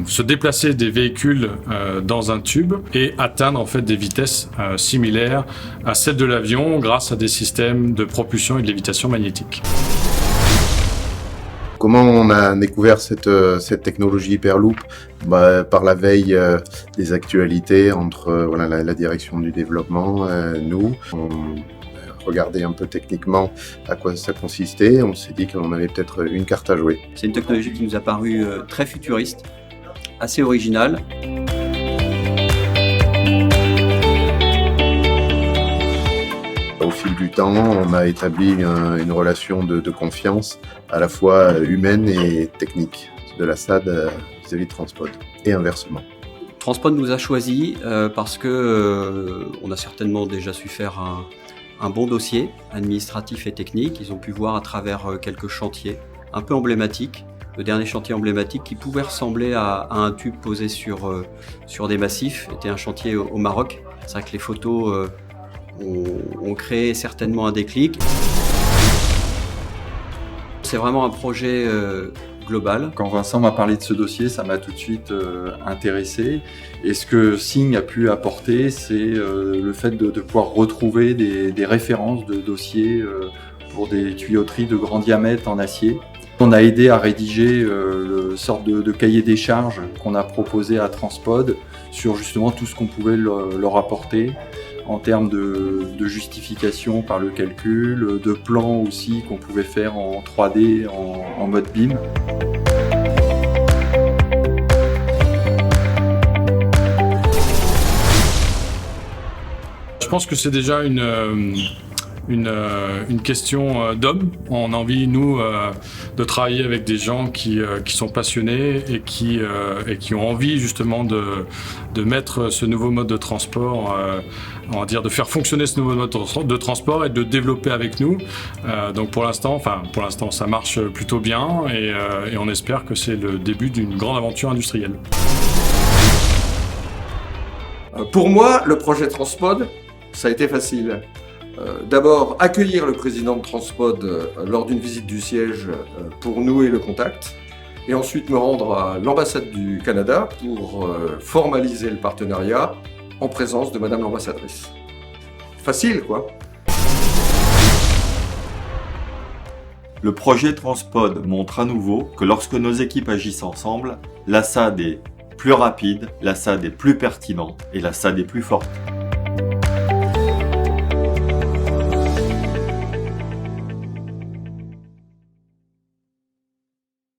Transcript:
se déplacer des véhicules dans un tube et atteindre en fait des vitesses similaires à celles de l'avion grâce à des systèmes de propulsion et de lévitation magnétique. Comment on a découvert cette technologie Hyperloop? Par la veille des actualités entre la direction du développement, nous. On regardait un peu techniquement à quoi ça consistait. On s'est dit qu'on avait peut-être une carte à jouer. C'est une technologie qui nous a paru très futuriste, assez originale. Au fil du temps, on a établi une relation de confiance à la fois humaine et technique de la SAD vis-à-vis de Transpod et inversement. Transpod nous a choisis parce que on a certainement déjà su faire un bon dossier administratif et technique. Ils ont pu voir à travers quelques chantiers un peu emblématiques. Le dernier chantier emblématique qui pouvait ressembler à un tube posé sur des massifs était un chantier au Maroc. C'est vrai que les photos ont créé certainement un déclic. C'est vraiment un projet global. Quand Vincent m'a parlé de ce dossier, ça m'a tout de suite intéressé. Et ce que Sing a pu apporter, c'est le fait de pouvoir retrouver des références de dossiers pour des tuyauteries de grand diamètre en acier. On a aidé à rédiger le sorte de cahier des charges qu'on a proposé à Transpod sur justement tout ce qu'on pouvait leur apporter en termes de justification par le calcul, de plans aussi qu'on pouvait faire en 3D, en mode BIM. Je pense que c'est déjà une question d'homme. On a envie, nous, de travailler avec des gens qui sont passionnés et qui ont envie justement de mettre ce nouveau mode de transport, on va dire de faire fonctionner ce nouveau mode de transport et de développer avec nous. Donc pour l'instant, ça marche plutôt bien et on espère que c'est le début d'une grande aventure industrielle. Pour moi, le projet Transpod, ça a été facile. D'abord, accueillir le président de Transpod lors d'une visite du siège pour nouer le contact, et ensuite me rendre à l'ambassade du Canada pour formaliser le partenariat en présence de Madame l'ambassadrice. Facile, quoi. Le projet Transpod montre à nouveau que lorsque nos équipes agissent ensemble, la SAD est plus rapide, la SAD est plus pertinente et la SAD est plus forte.